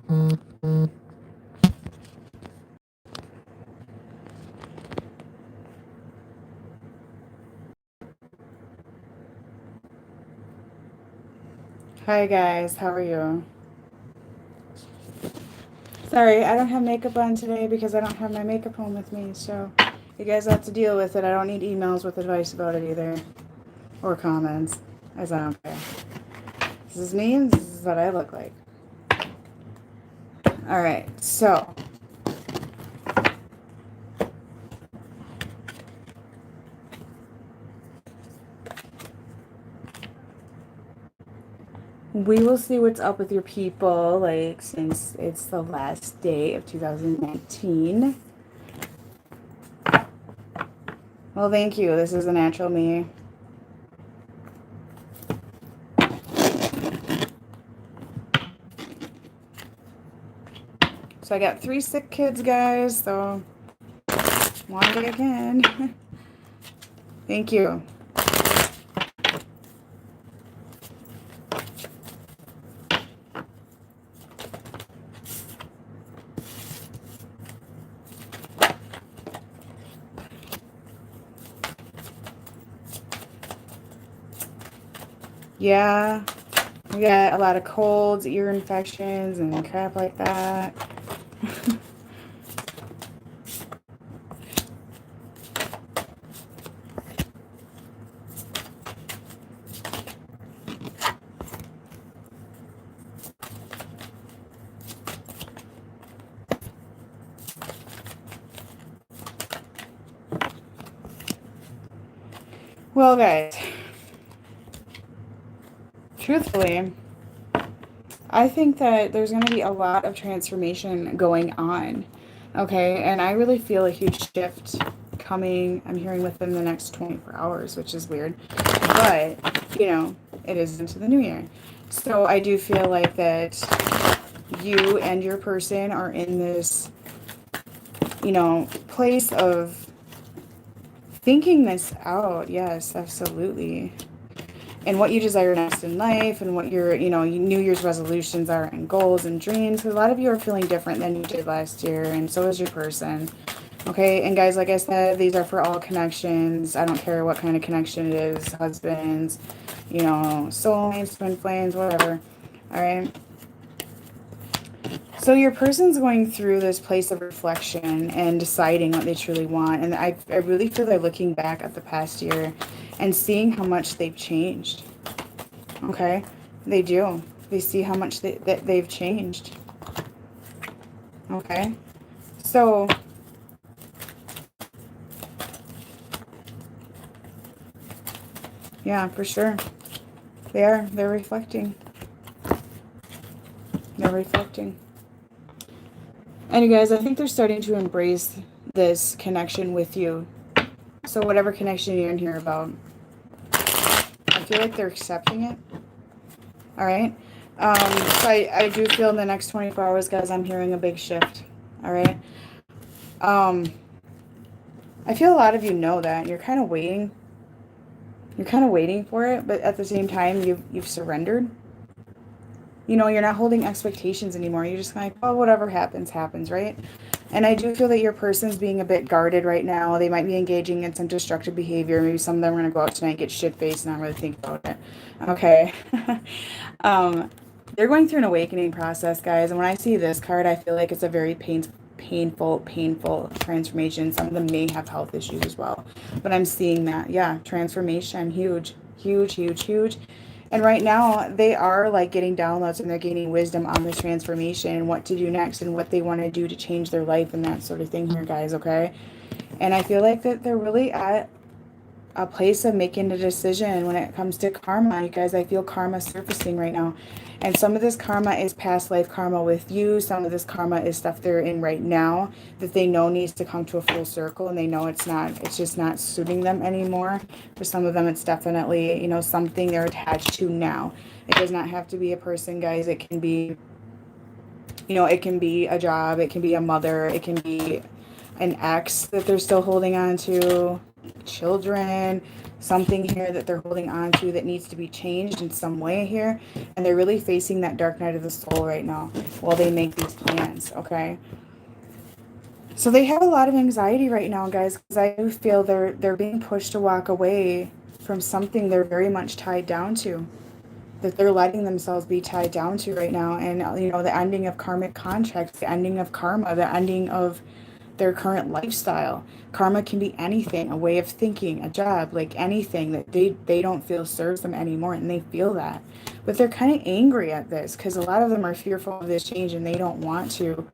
Hi guys, how are you? Sorry, I don't have makeup on today because I don't have my makeup home with me, so you guys have to deal with it. I don't need emails with advice about it either, or comments, as I don't care. This is me, and this is what I look like. Alright, so we will see what's up with your people, like, since it's the last day of 2019. Well, thank you. This is a natural me. So I got 3 sick kids, guys, so one day again. Thank you. Yeah, we got a lot of colds, ear infections, and crap like that. Well, guys, truthfully, I think that there's going to be a lot of transformation going on, okay? And I really feel a huge shift coming, I'm hearing within the next 24 hours, which is weird. But, you know, it is into the new year. So I do feel like that you and your person are in this, you know, place of thinking this out. Yes, absolutely. And what you desire next in life, and what your, you know, New Year's resolutions are, and goals and dreams. Because a lot of you are feeling different than you did last year, and so is your person. Okay, and guys, like I said, these are for all connections. I don't care what kind of connection it is, husbands, you know, soulmates, twin flames, whatever. All right. So your person's going through this place of reflection and deciding what they truly want. And I really feel they're looking back at the past year and seeing how much they've changed. Okay? They do. They see how much that they've changed. Okay? So, yeah, for sure. They are. They're reflecting. They're reflecting. And you guys, I think they're starting to embrace this connection with you. So whatever connection you're in here about, I feel like they're accepting it. All right. So I do feel in the next 24 hours, guys, I'm hearing a big shift. All right. I feel a lot of you know that. You're kind of waiting. You're kind of waiting for it, but at the same time, you've surrendered. You know, you're not holding expectations anymore. You're just kind of like, oh, whatever happens, happens, right? And I do feel that your person's being a bit guarded right now. They might be engaging in some destructive behavior. Maybe some of them are going to go out tonight and get shit-faced and not really think about it. Okay. They're going through an awakening process, guys. And when I see this card, I feel like it's a very painful transformation. Some of them may have health issues as well. But I'm seeing that. Yeah, transformation. Huge, huge, huge, huge. And right now, they are like getting downloads and they're gaining wisdom on this transformation and what to do next and what they want to do to change their life and that sort of thing here, guys, okay? And I feel like that they're really at a place of making a decision when it comes to karma. You guys, I feel karma surfacing right now. And some of this karma is past life karma with you. Some of this karma is stuff they're in right now that they know needs to come to a full circle, and they know it's just not suiting them anymore. For some of them, it's definitely, you know, something they're attached to now. It does not have to be a person, guys. It can be, you know, it can be a job. It can be a mother. It can be an ex that they're still holding on to. children, something here that they're holding on to that needs to be changed in some way here. And they're really facing that dark night of the soul right now while they make these plans, okay? So they have a lot of anxiety right now, guys, because I do feel they're being pushed to walk away from something they're very much tied down to, that they're letting themselves be tied down to right now. And, you know, the ending of karmic contracts, the ending of karma, the ending of their current lifestyle. Karma can be anything, a way of thinking, a job, like anything that they don't feel serves them anymore, and they feel that. But they're kind of angry at this because a lot of them are fearful of this change, and they don't want to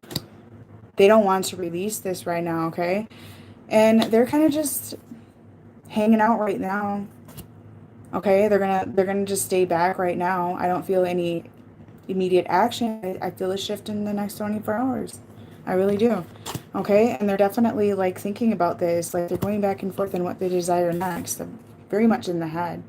release this right now, okay? And they're kind of just hanging out right now. Okay, they're gonna just stay back right now. I don't feel any immediate action. I feel a shift in the next 24 hours. I really do. Okay, and they're definitely like thinking about this, like they're going back and forth on what they desire next. They're very much in the head.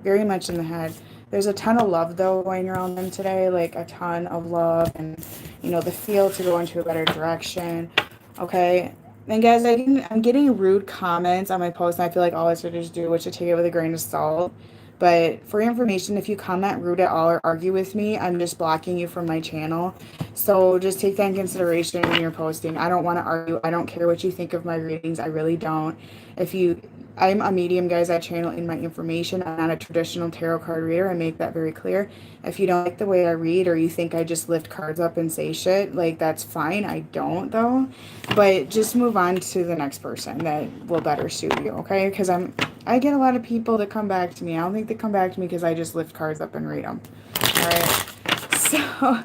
Very much in the head. There's a ton of love though going around them today, like a ton of love, and you know, the feel to go into a better direction. Okay. And guys, I'm getting rude comments on my post, and I feel like all I should just do, which I take it with a grain of salt. But for your information, if you comment rude at all or argue with me, I'm just blocking you from my channel. So just take that in consideration when you're posting. I don't want to argue. I don't care what you think of my readings. I really don't. I'm a medium, guys. I channel in my information. I'm not a traditional tarot card reader. I make that very clear. If you don't like the way I read, or you think I just lift cards up and say shit, like, that's fine. I don't, though. But just move on to the next person that will better suit you, okay? Because I get a lot of people that come back to me. I don't think they come back to me because I just lift cards up and read them. All right? So,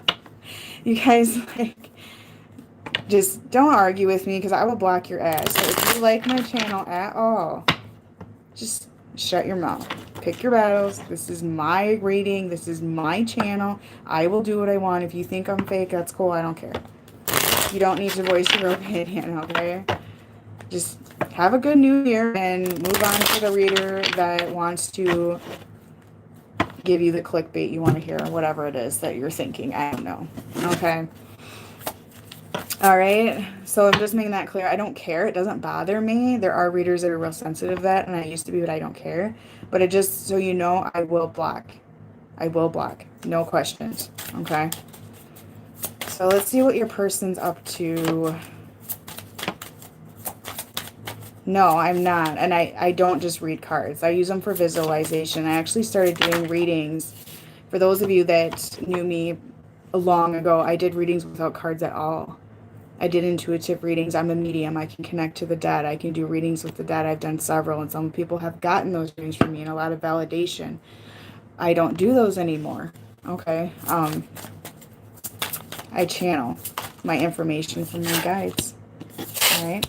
you guys, like, just don't argue with me because I will block your ass. So if you like my channel at all, just shut your mouth. Pick your battles. This is my reading. This is my channel. I will do what I want. If you think I'm fake, that's cool. I don't care. You don't need to voice your opinion, okay? Just have a good new year and move on to the reader that wants to give you the clickbait you want to hear, or whatever it is that you're thinking. I don't know. Okay? All right, so I'm just making that clear. I don't care. It doesn't bother me. There are readers that are real sensitive to that, and I used to be, but I don't care. But it just so you know, I will block. I will block. No questions. Okay? So let's see what your person's up to. No, I'm not. And I don't just read cards. I use them for visualization. I actually started doing readings. For those of you that knew me long ago, I did readings without cards at all. I did intuitive readings. I'm a medium. I can connect to the dead. I can do readings with the dead. I've done several, and some people have gotten those readings from me and a lot of validation. I don't do those anymore. Okay. I channel my information from my guides. All right.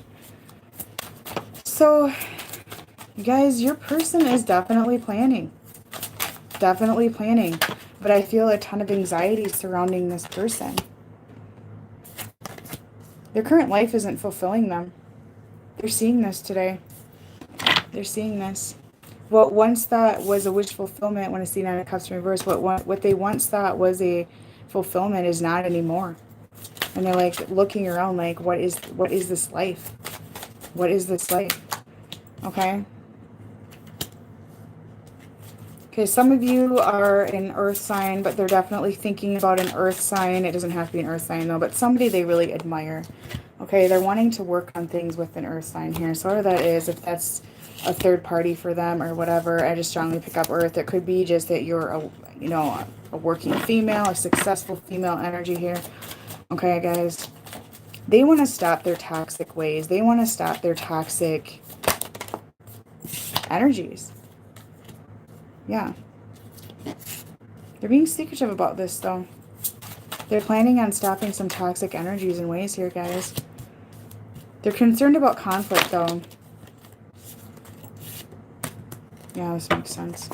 So, you guys, your person is definitely planning. Definitely planning. But I feel a ton of anxiety surrounding this person. Their current life isn't fulfilling them. They're seeing this today. They're seeing this. What once thought was a wish fulfillment, when I see Nine of Cups in reverse, what they once thought was a fulfillment is not anymore. And they're like looking around like, what is this life? What is this life? Okay? Okay, some of you are an earth sign, but they're definitely thinking about an earth sign. It doesn't have to be an earth sign, though, but somebody they really admire. Okay, they're wanting to work on things with an earth sign here. So whatever that is, if that's a third party for them or whatever, I just strongly pick up earth. It could be just that you're a working female, a successful female energy here. Okay, guys. They want to stop their toxic ways. They want to stop their toxic energies. Yeah. They're being secretive about this, though. They're planning on stopping some toxic energies and ways here, guys. They're concerned about conflict, though. Yeah, this makes sense.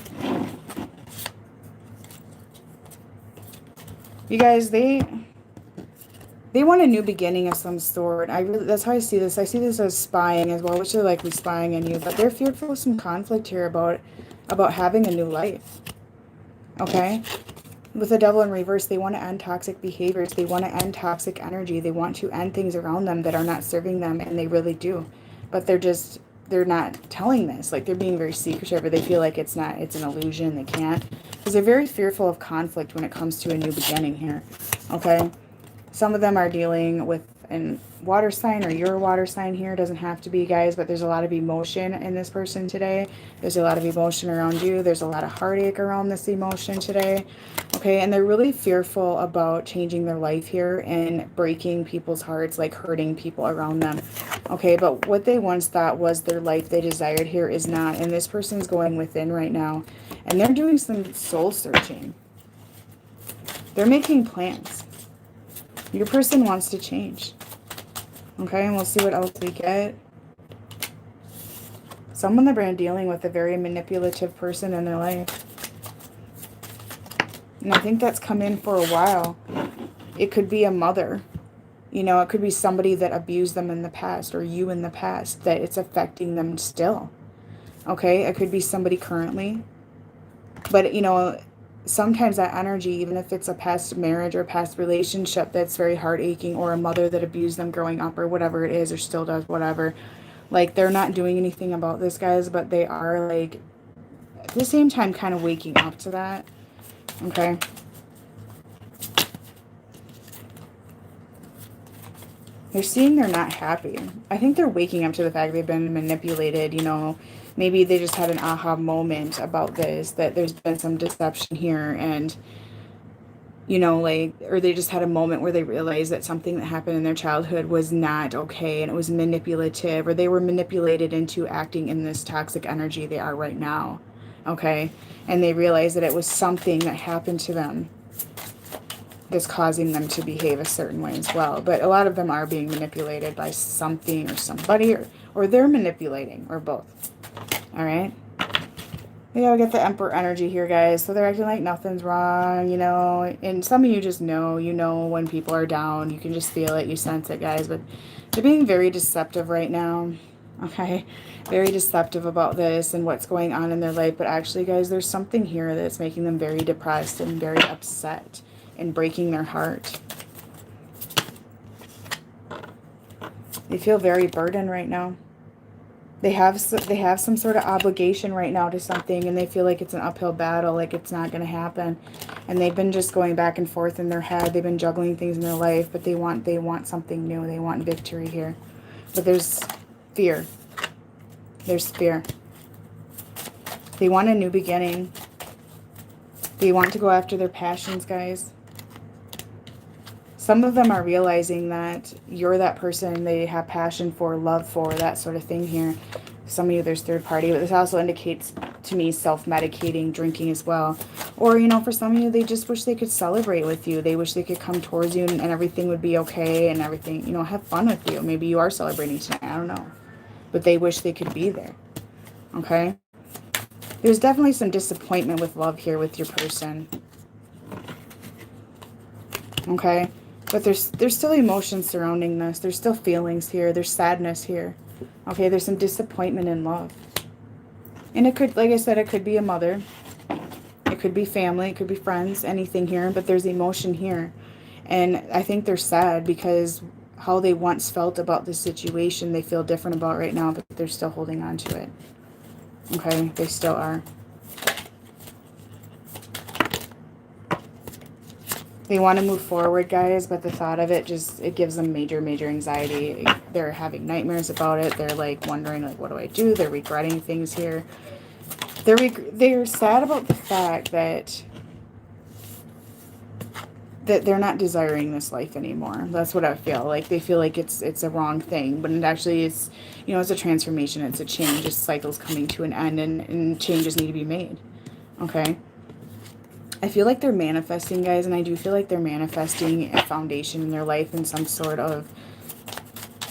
You guys, they want a new beginning of some sort. That's how I see this. I see this as spying as well, which they're likely spying on you. But they're fearful of some conflict here about having a new life. Okay? With the Devil in reverse, they want to end toxic behaviors. They want to end toxic energy. They want to end things around them that are not serving them, and they really do. But they're just they're not telling this. Like, they're being very secretive, or they feel like it's an illusion. They can't. Because they're very fearful of conflict when it comes to a new beginning here. Okay? Some of them are dealing with a water sign, or your water sign here. It doesn't have to be, guys, but there's a lot of emotion in this person today. There's a lot of emotion around you. There's a lot of heartache around this emotion today. Okay, and they're really fearful about changing their life here and breaking people's hearts, like hurting people around them. Okay, but what they once thought was their life they desired here is not. And this person's going within right now, and they're doing some soul searching. They're making plans. Your person wants to change. Okay, and we'll see what else we get. Someone that are dealing with a very manipulative person in their life. And I think that's come in for a while. It could be a mother. You know, it could be somebody that abused them in the past, or you in the past, that it's affecting them still. Okay, it could be somebody currently. But, you know, sometimes that energy, even if it's a past marriage or past relationship that's very heart aching, or a mother that abused them growing up, or whatever it is, or still does, whatever. Like, they're not doing anything about this, guys, but they are, like, at the same time kind of waking up to that. Okay. They're seeing they're not happy. I think they're waking up to the fact they've been manipulated, you know. Maybe they just had an aha moment about this, that there's been some deception here, and, you know, like, or they just had a moment where they realized that something that happened in their childhood was not okay, and it was manipulative, or they were manipulated into acting in this toxic energy they are right now. Okay. And they realized that it was something that happened to them that's causing them to behave a certain way as well. But a lot of them are being manipulated by something or somebody, or they're manipulating, or both. All right. Yeah, we get the Emperor energy here, guys. So they're acting like nothing's wrong, you know. And some of you just know, you know, when people are down. You can just feel it. You sense it, guys. But they're being very deceptive right now. Okay. Very deceptive about this and what's going on in their life. But actually, guys, there's something here that's making them very depressed and very upset and breaking their heart. They feel very burdened right now. They have some sort of obligation right now to something, and they feel like it's an uphill battle, like it's not going to happen. And they've been just going back and forth in their head. They've been juggling things in their life, but they want something new. They want victory here. But there's fear. There's fear. They want a new beginning. They want to go after their passions, guys. Some of them are realizing that you're that person they have passion for, love for, that sort of thing here. Some of you, there's third party, but this also indicates to me self-medicating, drinking as well. Or, you know, for some of you, they just wish they could celebrate with you. They wish they could come towards you and everything would be okay and everything, you know, have fun with you. Maybe you are celebrating tonight, I don't know. But they wish they could be there, okay? There's definitely some disappointment with love here with your person, okay? But there's still emotions surrounding this. There's still feelings here. There's sadness here. Okay, there's some disappointment in love. And it could, like I said, it could be a mother. It could be family. It could be friends, anything here. But there's emotion here. And I think they're sad because how they once felt about this situation, they feel different about right now, but they're still holding on to it. Okay, they still are. They want to move forward, guys, but the thought of it just, it gives them major, major anxiety. They're having nightmares about it. They're like wondering, like, what do I do? They're regretting things here. They're sad about the fact that they're not desiring this life anymore. That's what I feel. Like, they feel like it's a wrong thing, but it actually is, you know, it's a transformation. It's a change. It's cycles coming to an end, and changes need to be made. Okay. I feel like they're manifesting, guys, and I do feel like they're manifesting a foundation in their life and some sort of,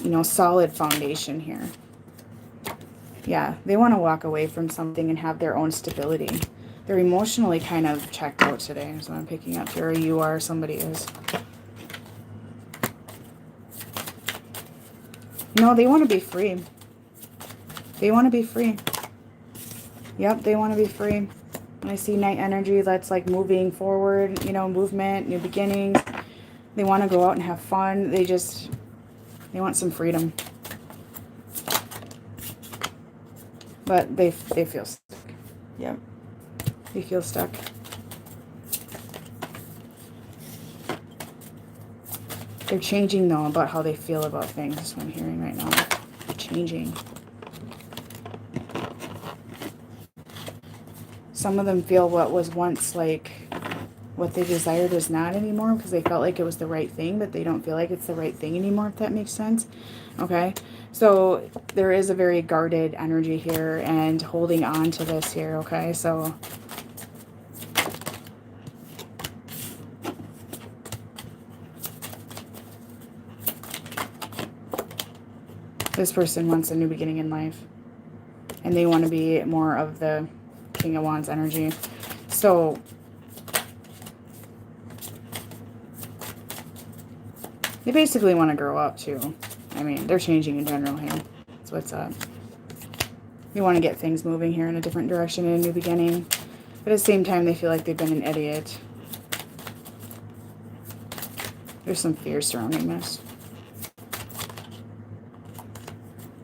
you know, solid foundation here. Yeah, they want to walk away from something and have their own stability. They're emotionally kind of checked out today, so I'm picking up here. You are, somebody is. No, they want to be free. They want to be free. Yep, they want to be free. I see night energy, that's like moving forward, you know, movement, new beginnings. They want to go out and have fun. They want some freedom. But they feel stuck. Yep. They feel stuck. They're changing, though, about how they feel about things. That's what I'm hearing right now. They're changing. Some of them feel what was once, like, what they desired is not anymore because they felt like it was the right thing, but they don't feel like it's the right thing anymore, if that makes sense. Okay? So there is a very guarded energy here and holding on to this here, okay? So this person wants a new beginning in life. And they want to be more of the King of Wands energy. So they basically want to grow up too. I mean, they're changing in general here. That's what's up. They want to get things moving here in a different direction, in a new beginning. But at the same time, they feel like they've been an idiot. There's some fear surrounding this.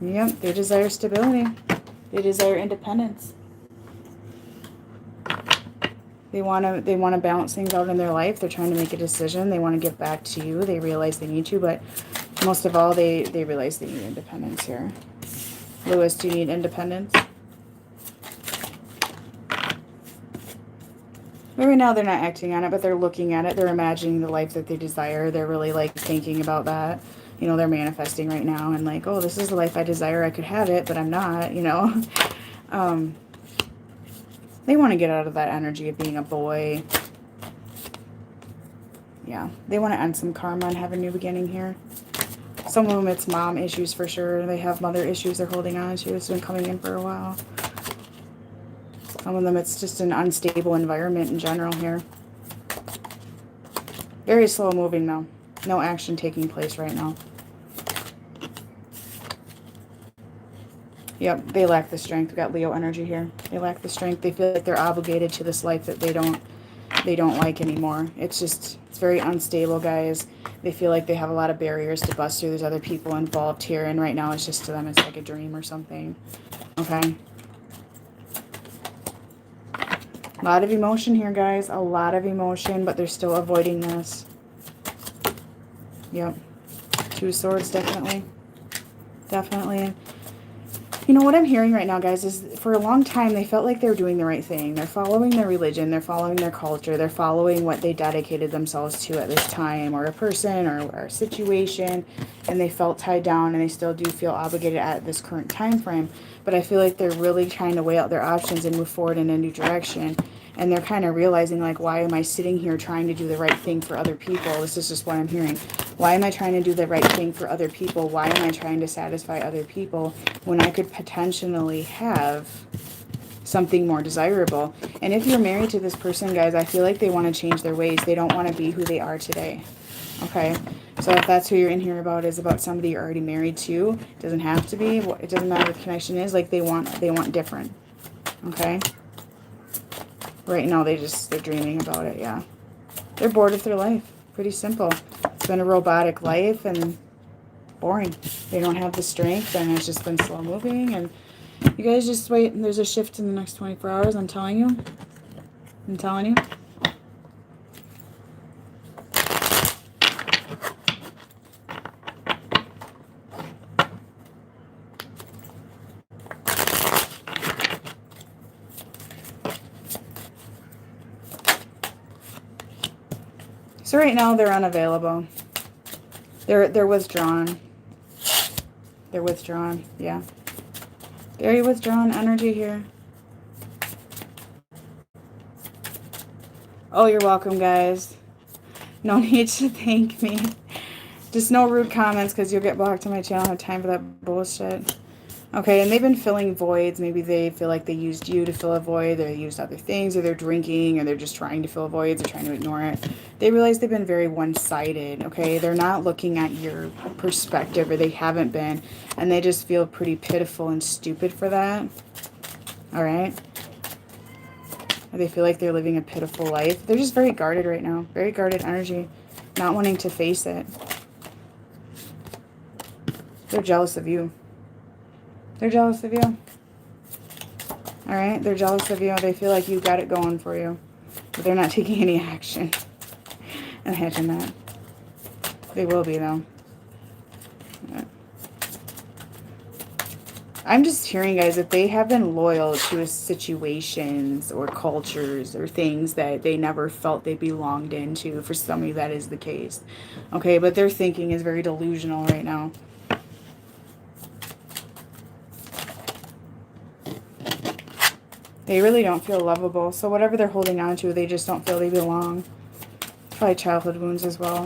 Yep, they desire stability. They desire independence. They want to balance things out in their life. They're trying to make a decision. They want to give back to you. They realize they need to, but most of all, they realize they need independence here. Lewis, do you need independence? Right now, they're not acting on it, but they're looking at it. They're imagining the life that they desire. They're really, like, thinking about that. You know, they're manifesting right now and, like, oh, this is the life I desire. I could have it, but I'm not, you know. They want to get out of that energy of being a boy. Yeah, they want to end some karma and have a new beginning here. Some of them, it's mom issues for sure. They have mother issues they're holding on to. It's been coming in for a while. Some of them, it's just an unstable environment in general here. Very slow moving, though. No action taking place right now. Yep, they lack the strength. We've got Leo energy here. They lack the strength. They feel like they're obligated to this life that they don't like anymore. It's very unstable, guys. They feel like they have a lot of barriers to bust through. There's other people involved here, and right now it's just to them, it's like a dream or something. Okay? A lot of emotion here, guys. A lot of emotion, but they're still avoiding this. Yep. Two of Swords, definitely. Definitely. You know, what I'm hearing right now, guys, is for a long time, they felt like they were doing the right thing. They're following their religion. They're following their culture. They're following what they dedicated themselves to at this time, or a person, or a situation, and they felt tied down, and they still do feel obligated at this current time frame. But I feel like they're really trying to weigh out their options and move forward in a new direction. And they're kind of realizing, like, why am I sitting here trying to do the right thing for other people? This is just what I'm hearing. Why am I trying to do the right thing for other people? Why am I trying to satisfy other people when I could potentially have something more desirable? And if you're married to this person, guys, I feel like they want to change their ways. They don't want to be who they are today. Okay? So if that's who you're in here about, is about somebody you're already married to, it doesn't have to be. It doesn't matter what the connection is. Like, they want different. Okay? Right now, they're dreaming about it, yeah. They're bored with their life. Pretty simple. It's been a robotic life and boring. They don't have the strength, and it's just been slow moving. And you guys just wait, and there's a shift in the next 24 hours, I'm telling you. I'm telling you. So right now they're unavailable. They're withdrawn. They're withdrawn, yeah. Very withdrawn energy here. Oh, you're welcome, guys. No need to thank me. Just no rude comments, because you'll get blocked on my channel. I don't have time for that bullshit. Okay, and they've been filling voids. Maybe they feel like they used you to fill a void. They used other things, or they're drinking, or they're just trying to fill voids. They're trying to ignore it. They realize they've been very one-sided, okay? They're not looking at your perspective, or they haven't been, and they just feel pretty pitiful and stupid for that, all right? Or they feel like they're living a pitiful life. They're just very guarded right now. Very guarded energy, not wanting to face it. They're jealous of you. They're jealous of you. All right? They're jealous of you. They feel like you got it going for you. But they're not taking any action. Imagine that. They will be, though. I'm just hearing, guys, that they have been loyal to situations or cultures or things that they never felt they belonged into. For some of you, that is the case. Okay, but their thinking is very delusional right now. They really don't feel lovable. So whatever they're holding on to, they just don't feel they belong. Probably childhood wounds as well.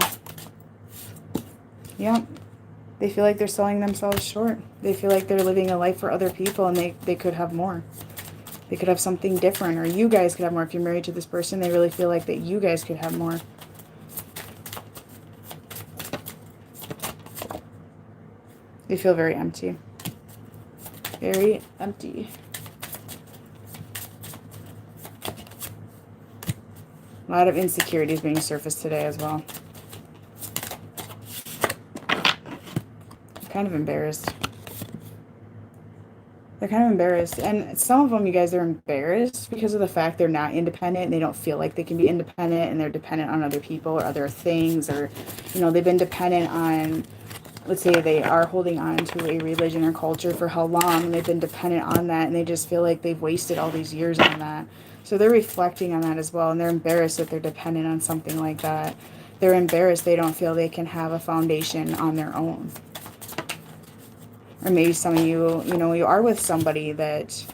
Yep. They feel like they're selling themselves short. They feel like they're living a life for other people and they could have more. They could have something different, or you guys could have more. If you're married to this person, they really feel like that you guys could have more. They feel very empty. Very empty. A lot of insecurities being surfaced today as well. Kind of embarrassed. They're kind of embarrassed. And some of them, you guys, are embarrassed because of the fact they're not independent and they don't feel like they can be independent, and they're dependent on other people or other things, or, you know, they've been dependent on, let's say they are holding on to a religion or culture for how long, and they've been dependent on that, and they just feel like they've wasted all these years on that. So they're reflecting on that as well, and they're embarrassed that they're dependent on something like that. They're embarrassed they don't feel they can have a foundation on their own. Or maybe some of you, you know, you are with somebody that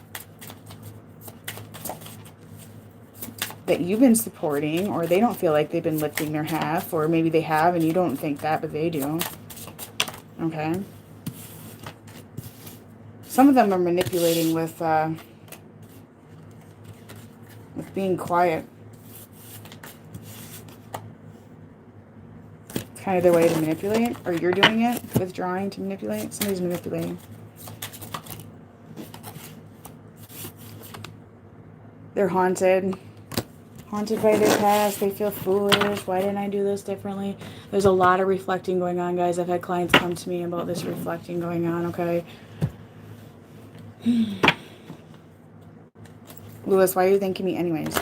you've been supporting, or they don't feel like they've been lifting their half, or maybe they have and you don't think that, but they do. Okay. Some of them are manipulating with being quiet. It's kind of their way to manipulate, or you're doing it, withdrawing to manipulate. Somebody's manipulating. They're haunted. Haunted by their past. They feel foolish. Why didn't I do this differently? There's a lot of reflecting going on, guys. I've had clients come to me about this reflecting going on, okay? Lewis, why are you thanking me anyways?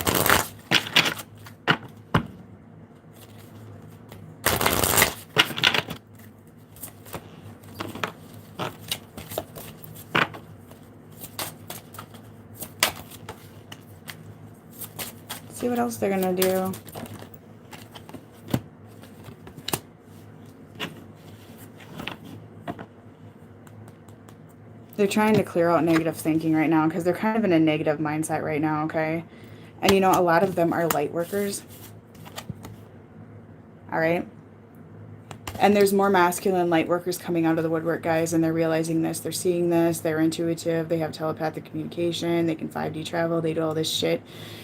See what else they're gonna do. They're trying to clear out negative thinking right now because they're kind of in a negative mindset right now, okay? And you know, a lot of them are light workers. All right? And there's more masculine light workers coming out of the woodwork, guys, and they're realizing this. They're seeing this. They're intuitive. They have telepathic communication. They can 5D travel. They do all this shit.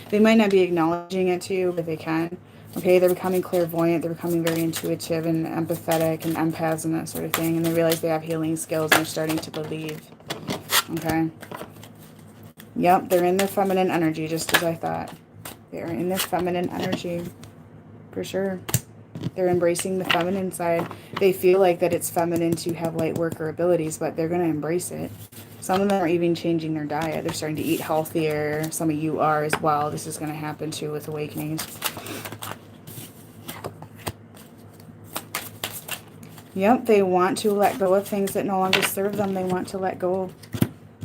They might not be acknowledging it to you, but they can. Okay, they're becoming clairvoyant. They're becoming very intuitive and empathetic and empaths and that sort of thing. And they realize they have healing skills and they're starting to believe. Okay? Yep, they're in their feminine energy, just as I thought. They're in their feminine energy. For sure. They're embracing the feminine side. They feel like that it's feminine to have light worker abilities, but they're going to embrace it. Some of them are even changing their diet. They're starting to eat healthier. Some of you are as well. This is going to happen too with awakenings. Yep, they want to let go of things that no longer serve them. They want to let go.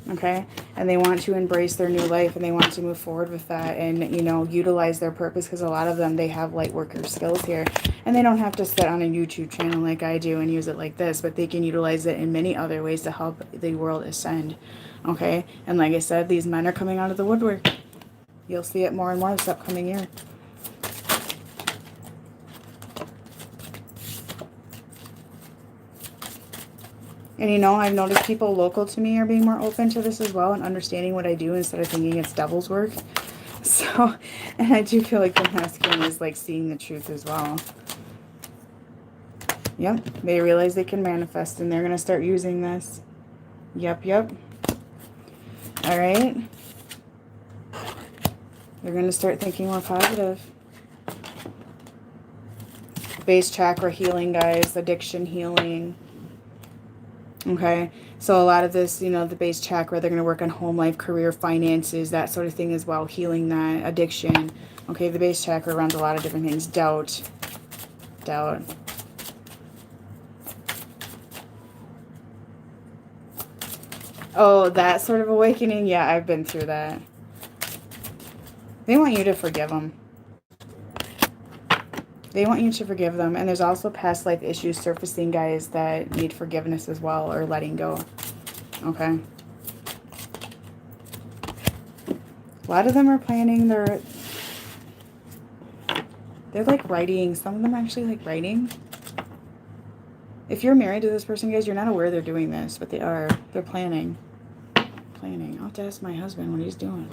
Okay? And they want to embrace their new life, and they want to move forward with that and, you know, utilize their purpose, because a lot of them, they have light worker skills here. And they don't have to sit on a YouTube channel like I do and use it like this, but they can utilize it in many other ways to help the world ascend. Okay? And like I said, these men are coming out of the woodwork. You'll see it more and more this upcoming year. And, you know, I've noticed people local to me are being more open to this as well and understanding what I do instead of thinking it's devil's work. So, and I do feel like the masculine is like seeing the truth as well. Yep, they realize they can manifest and they're going to start using this. Yep, yep. All right. They're going to start thinking more positive. Base chakra healing, guys. Addiction healing. Okay, So a lot of this, you know, the base chakra, they're going to work on home life, career, finances, that sort of thing as well, healing that, addiction. Okay, the base chakra runs a lot of different things. Doubt. Doubt. Oh, that sort of awakening? Yeah, I've been through that. They want you to forgive them. They want you to forgive them. And there's also past life issues surfacing, guys, that need forgiveness as well, or letting go. Okay. A lot of them are planning their... They're like writing. Some of them actually like writing. If you're married to this person, guys, you're not aware they're doing this, but they are. They're planning. Planning. I'll have to ask my husband what he's doing.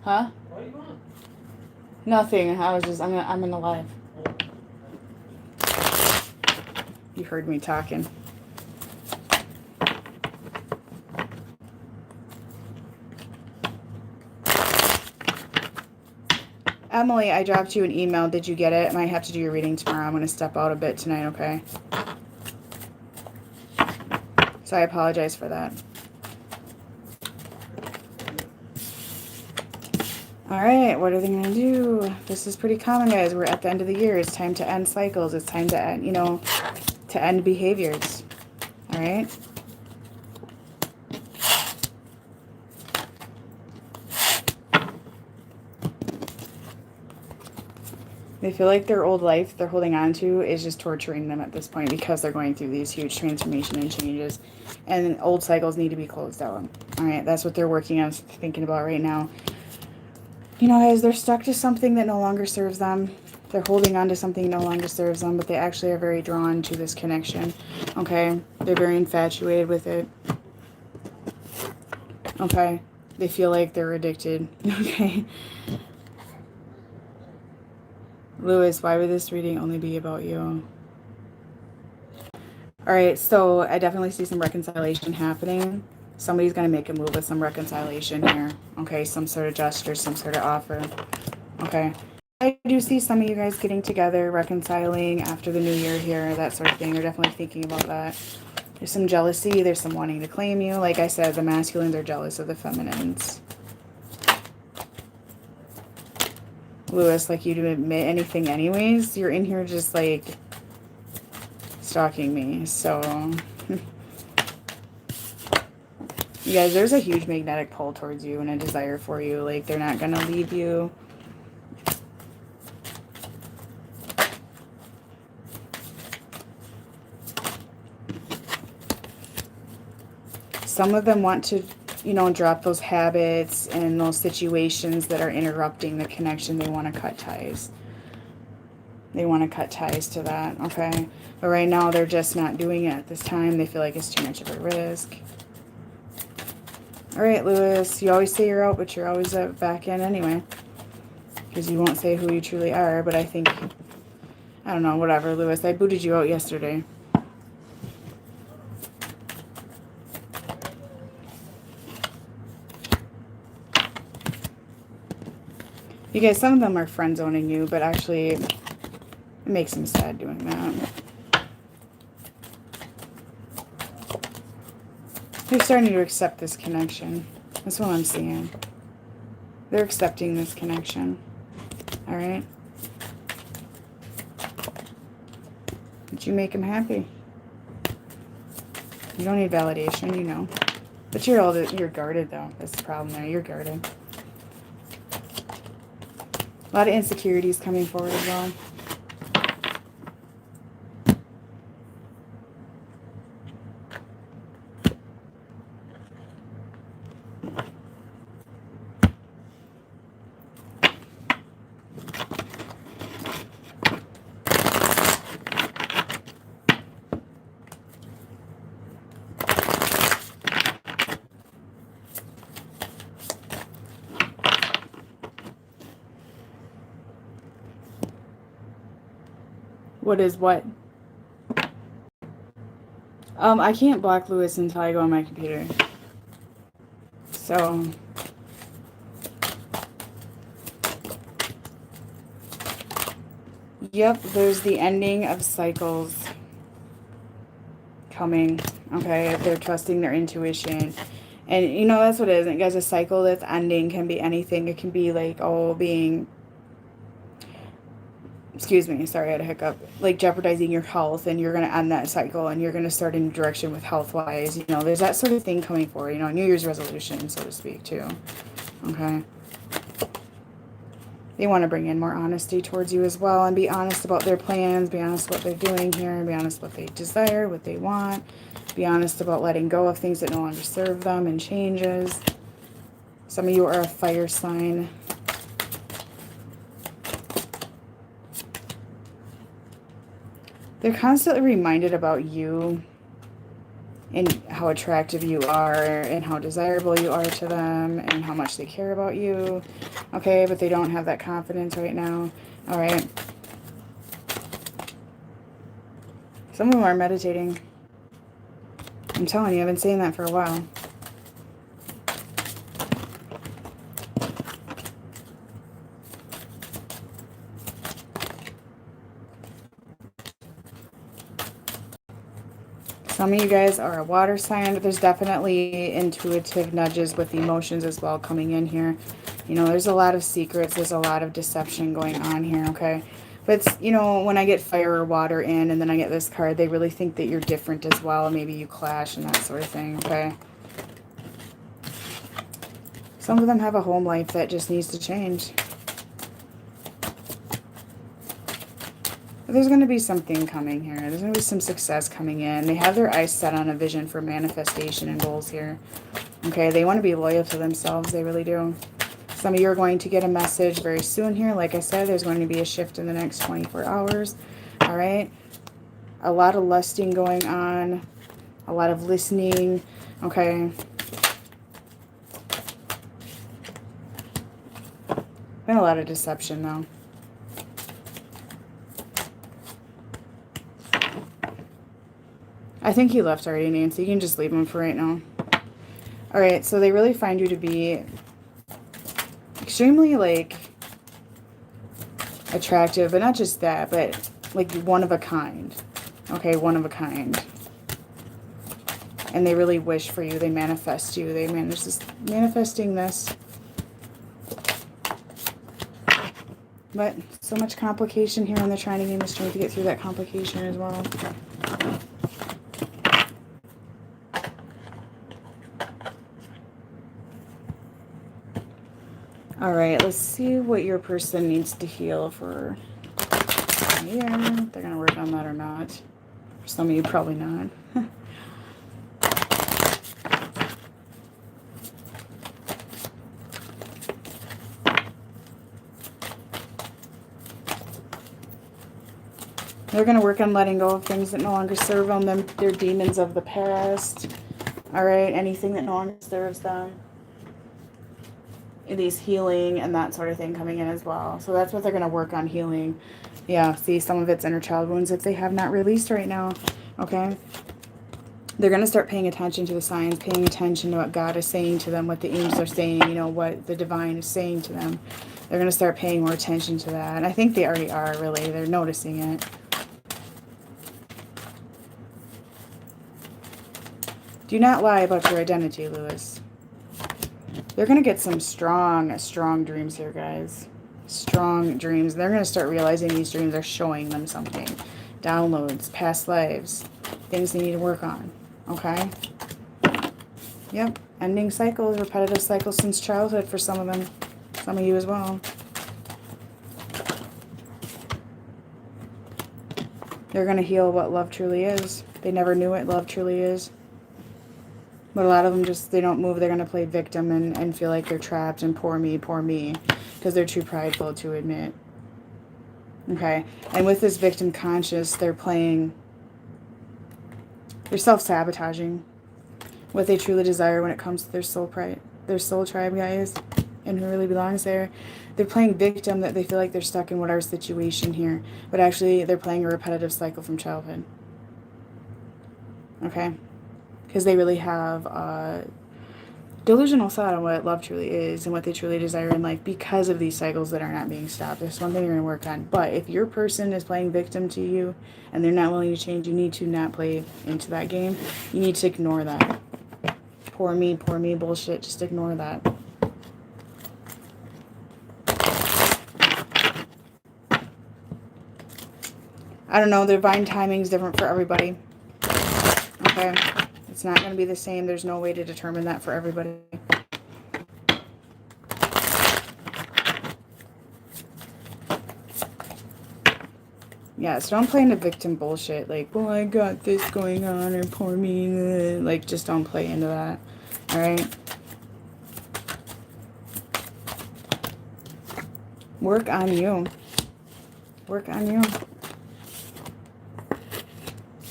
Huh? What do you want? Nothing. I was just, I'm in the live. You heard me talking. Emily, I dropped you an email. Did you get it? I might have to do your reading tomorrow. I'm going to step out a bit tonight, okay? So I apologize for that. All right, what are they going to do? This is pretty common, guys. We're at the end of the year. It's time to end cycles. It's time to end, you know, to end behaviors. All right? They feel like their old life they're holding on to is just torturing them at this point because they're going through these huge transformation and changes. And old cycles need to be closed out. All right, that's what they're working on, thinking about right now. You know, guys, they're stuck to something that no longer serves them. They're holding on to something that no longer serves them, but they actually are very drawn to this connection. Okay? They're very infatuated with it. Okay? They feel like they're addicted. Okay? Lewis, why would this reading only be about you? Alright, so I definitely see some reconciliation happening. Somebody's going to make a move with some reconciliation here. Okay, some sort of gesture, some sort of offer. Okay. I do see some of you guys getting together, reconciling after the new year here, that sort of thing. They're definitely thinking about that. There's some jealousy. There's some wanting to claim you. Like I said, the masculines are jealous of the feminines. Lewis, like you to admit anything anyways. You're in here just like stalking me. So... You guys, there's a huge magnetic pull towards you and a desire for you. Like, they're not going to leave you. Some of them want to, you know, drop those habits and those situations that are interrupting the connection. They want to cut ties. They want to cut ties to that, okay? But right now, they're just not doing it at this time. They feel like it's too much of a risk. All right, Lewis, you always say you're out, but you're always back in anyway. Because you won't say who you truly are, but I think, I don't know, whatever, Lewis. I booted you out yesterday. You guys, some of them are friend zoning you, but actually it makes them sad doing that. They're starting to accept this connection. That's what I'm seeing. They're accepting this connection. All right? But you make them happy. You don't need validation, you know. But you're guarded, though. That's the problem there. You're guarded. A lot of insecurities coming forward as well. What is what? I can't block Lewis until I go on my computer. So Yep, there's the ending of cycles coming. Okay, if they're trusting their intuition. And you know, that's what it is. Guys, a cycle that's ending can be anything. It can be like, oh, being, excuse me, sorry, I had a hiccup, like jeopardizing your health, and you're going to end that cycle and you're going to start in a direction with health wise. You know, there's that sort of thing coming forward, you know, New Year's resolution, so to speak, too. Okay. They want to bring in more honesty towards you as well, and be honest about their plans, be honest what they're doing here, and be honest what they desire, what they want. Be honest about letting go of things that no longer serve them and changes. Some of you are a fire sign. They're constantly reminded about you and how attractive you are and how desirable you are to them and how much they care about you. Okay, but they don't have that confidence right now. All right. Some of them are meditating. I'm telling you, I've been saying that for a while. Some of you guys are a water sign, but there's definitely intuitive nudges with emotions as well coming in here. You know, there's a lot of secrets. There's a lot of deception going on here, okay? But, it's, you know, when I get fire or water in and then I get this card, they really think that you're different as well. Maybe you clash and that sort of thing, okay? Some of them have a home life that just needs to change. But there's going to be something coming here. There's going to be some success coming in. They have their eyes set on a vision for manifestation and goals here. Okay, they want to be loyal to themselves. They really do. Some of you are going to get a message very soon here. Like I said, there's going to be a shift in the next 24 hours. All right. A lot of lusting going on. A lot of listening. Okay. Been a lot of deception, though. I think he left already, Nancy. You can just leave him for right now. All right, so they really find you to be extremely, like, attractive, but not just that, but, like, one of a kind. Okay, one of a kind. And they really wish for you. They manifest you. They manage this, manifesting this. But so much complication here, and they're trying to gain the strength to get through that complication as well. All right, let's see what your person needs to heal for a year. They're going to work on that or not. For some of you, probably not. They're going to work on letting go of things that no longer serve them. They're demons of the past. All right, anything that no longer serves them. These healing and that sort of thing coming in as well. So that's what they're going to work on, healing. Yeah, see, some of it's inner child wounds if they have not released right now. Okay? They're going to start paying attention to the signs, paying attention to what God is saying to them, what the angels are saying, you know, what the divine is saying to them. They're going to start paying more attention to that. And I think they already are, really. They're noticing it. Do not lie about your identity, Lewis. They're going to get some strong dreams here, guys. Strong dreams. They're going to start realizing these dreams are showing them something. Downloads, past lives, things they need to work on. Okay? Yep. Ending cycles, repetitive cycles since childhood for some of them. Some of you as well. They're going to heal what love truly is. They never knew what love truly is. But a lot of them just, they don't move. They're going to play victim and feel like they're trapped and poor me, because they're too prideful to admit. Okay. And with this victim conscious, they're self-sabotaging what they truly desire when it comes to their soul tribe, guys, and who really belongs there. They're playing victim, that they feel like they're stuck in whatever situation here. But actually, they're playing a repetitive cycle from childhood. Okay. Because they really have delusional thought on what love truly is and what they truly desire in life because of these cycles that are not being stopped. There's one thing you're going to work on. But if your person is playing victim to you and they're not willing to change, you need to not play into that game. You need to ignore that. Poor me bullshit. Just ignore that. I don't know. The divine timing is different for everybody. Okay? It's not going to be the same. There's no way to determine that for everybody. Yeah, so don't play into victim bullshit. Like, well, I got this going on, or poor me. Like, just don't play into that. Alright? Work on you. Work on you.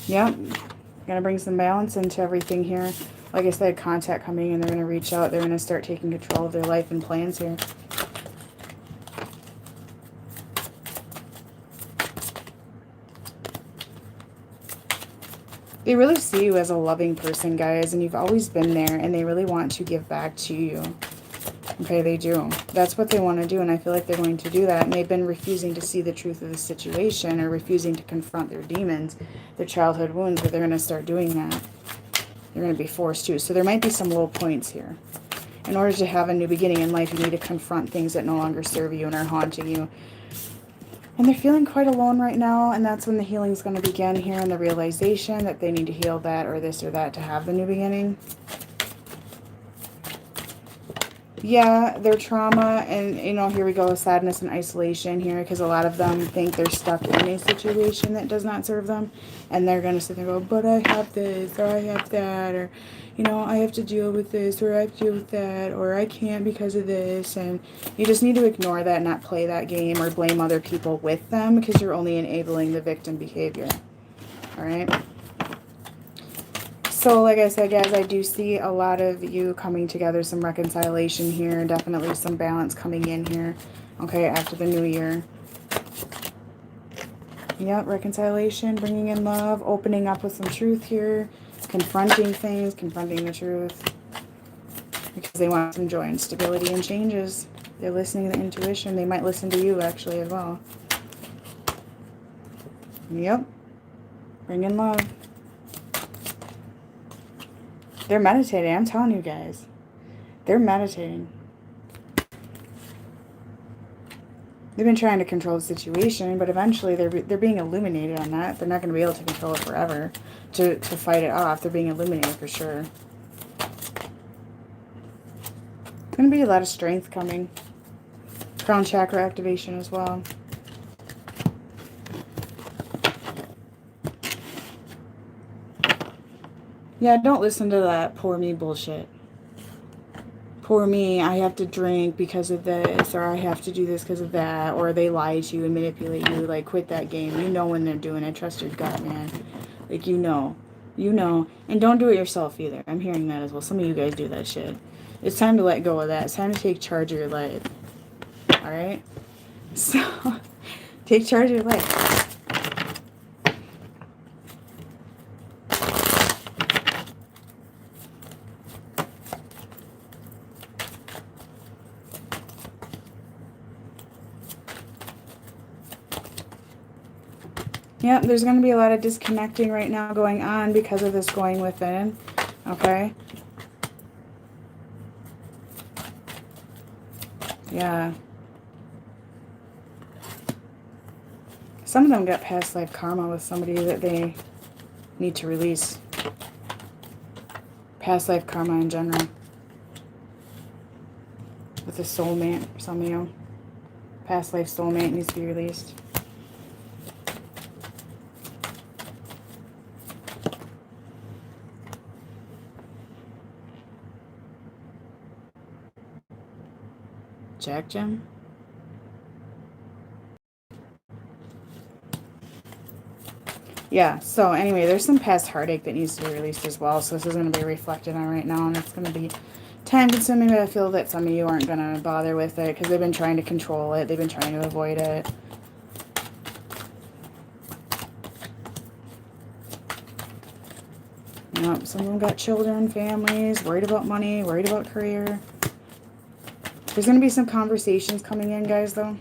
Yep. Gonna bring some balance into everything here. Like I said, contact coming, and they're gonna reach out. They're gonna start taking control of their life and plans here. They really see you as a loving person, guys, and you've always been there, and they really want to give back to you. Okay, they do. That's what they want to do, and I feel like they're going to do that. And they've been refusing to see the truth of the situation, or refusing to confront their demons, their childhood wounds, but they're going to start doing that. They're going to be forced to. So there might be some low points here. In order to have a new beginning in life, you need to confront things that no longer serve you and are haunting you. And they're feeling quite alone right now, and that's when the healing is going to begin here, and the realization that they need to heal that or this or that to have the new beginning. Yeah, their trauma, and, you know, here we go, sadness and isolation here, because a lot of them think they're stuck in a situation that does not serve them, and they're going to sit there and go, but I have this, or I have that, or, you know, I have to deal with this, or I have to deal with that, or I can't because of this, and you just need to ignore that, not play that game, or blame other people with them, because you're only enabling the victim behavior. All right? So, like I said, guys, I do see a lot of you coming together, some reconciliation here, definitely some balance coming in here, okay, after the new year. Yep, reconciliation, bringing in love, opening up with some truth here, confronting things, confronting the truth, because they want some joy and stability and changes. They're listening to the intuition. They might listen to you, actually, as well. Yep, bring in love. They're meditating. I'm telling you guys. They're meditating. They've been trying to control the situation, but eventually they're being illuminated on that. They're not going to be able to control it forever. To fight it off. They're being illuminated for sure. Going to be a lot of strength coming. Crown chakra activation as well. Yeah, don't listen to that poor me bullshit. Poor me, I have to drink because of this, or I have to do this because of that, or they lie to you and manipulate you. Like, quit that game. You know when they're doing it. Trust your gut, man. Like, you know. You know. And don't do it yourself either. I'm hearing that as well. Some of you guys do that shit. It's time to let go of that. It's time to take charge of your life. Alright? So, take charge of your life. Yep, there's going to be a lot of disconnecting right now going on because of this going within. Okay? Yeah. Some of them got past life karma with somebody that they need to release. Past life karma in general. With a soulmate, some of you. Past life soulmate needs to be released. Jack Gem. Yeah, so anyway, there's some past heartache that needs to be released as well. So this is going to be reflected on right now, and it's going to be time consuming, but I feel that some of you aren't going to bother with it because they've been trying to control it. They've been trying to avoid it. Yep, some of them got children, families, worried about money, worried about career. There's going to be some conversations coming in, guys, though.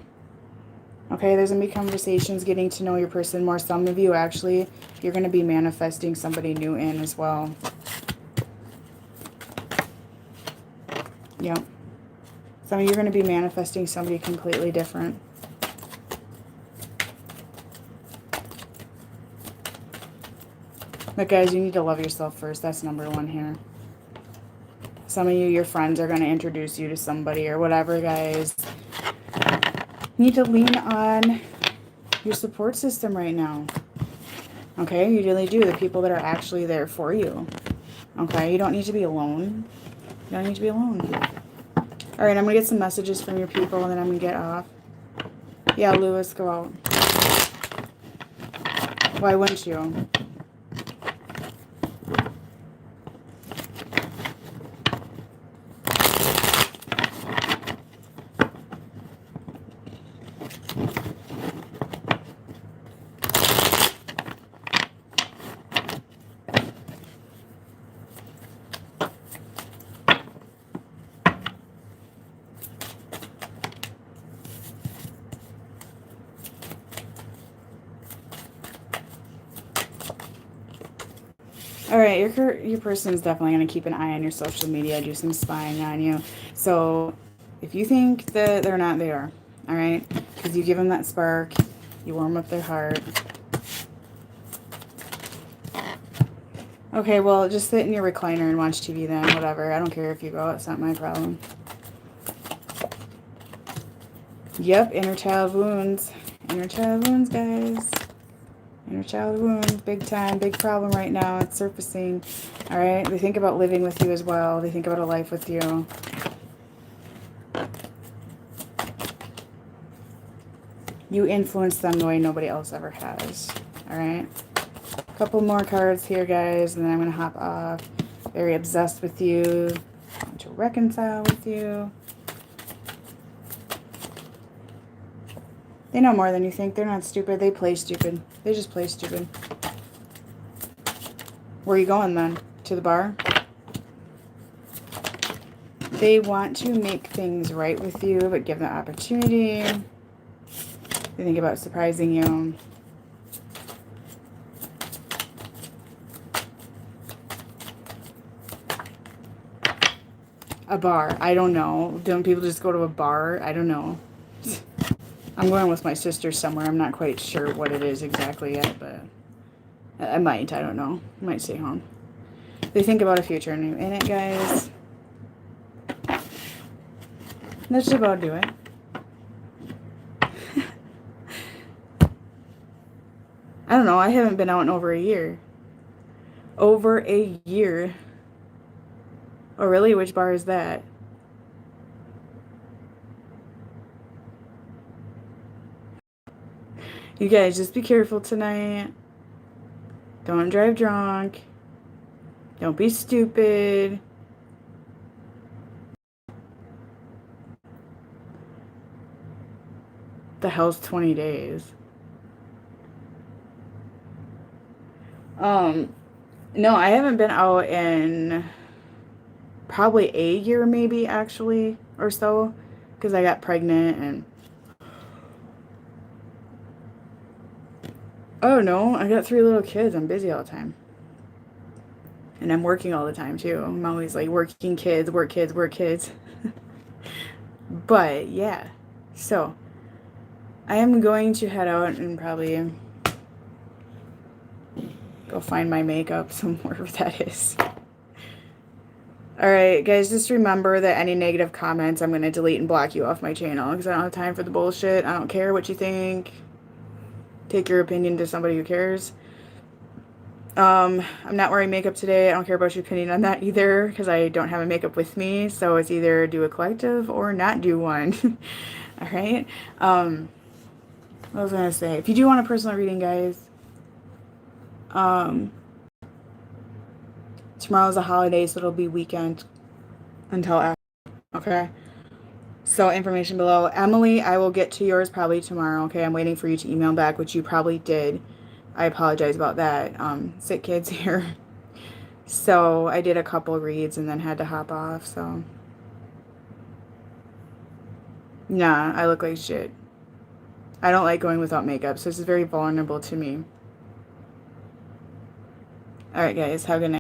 Okay, there's going to be conversations, getting to know your person more. Some of you, actually, you're going to be manifesting somebody new in as well. Yep. Some of you are going to be manifesting somebody completely different. But guys, you need to love yourself first. That's number one here. Some of you, your friends are going to introduce you to somebody or whatever, guys. You need to lean on your support system right now. Okay, you really do. The people that are actually there for you. Okay, you don't need to be alone. You don't need to be alone. All right, I'm going to get some messages from your people, and then I'm going to get off. Yeah, Lewis, go out. Why wouldn't you? All right, your person is definitely going to keep an eye on your social media, do some spying on you. So if you think that they're not, they are. All right? Because you give them that spark. You warm up their heart. Okay, well, just sit in your recliner and watch TV then. Whatever. I don't care if you go out. It's not my problem. Yep, inner child wounds. Inner child wounds, guys. Inner child wounds, big time, big problem right now. It's surfacing. All right, they think about living with you as well. They think about a life with you. You influence them the way nobody else ever has. All right. A couple more cards here, guys, and then I'm going to hop off. Very obsessed with you. Want to reconcile with you. They know more than you think. They're not stupid. They play stupid. They just play stupid. Where are you going then? To the bar? They want to make things right with you, but give them the opportunity. They think about surprising you. A bar. I don't know. Don't people just go to a bar? I don't know. I'm going with my sister somewhere. I'm not quite sure what it is exactly yet, but I might. I don't know. I might stay home. They think about a future in it, guys. Let's just about do it. I don't know. I haven't been out in over a year. Over a year. Oh, really? Which bar is that? You guys, just be careful tonight. Don't drive drunk. Don't be stupid. The hell's 20 days? No, I haven't been out in probably a year, maybe, actually, or so, because I got pregnant and oh no, I got 3 little kids. I'm busy all the time. And I'm working all the time too. I'm always like working kids, work kids, work kids. But yeah. So I am going to head out and probably go find my makeup somewhere where that is. Alright, guys, just remember that any negative comments, I'm going to delete and block you off my channel because I don't have time for the bullshit. I don't care what you think. Take your opinion to somebody who cares. I'm not wearing makeup today. I don't care about your opinion on that either because I don't have a makeup with me. So it's either do a collective or not do one. Alright? What was I going to say? If you do want a personal reading, guys, tomorrow's a holiday, so it'll be weekend until after. Okay? So information below. Emily, I will get to yours probably tomorrow. Okay, I'm waiting for you to email back, which you probably did. I apologize about that. Sick kids here. So I did a couple reads and then had to hop off, so. Nah, I look like shit. I don't like going without makeup, so this is very vulnerable to me. Alright guys, have a good night.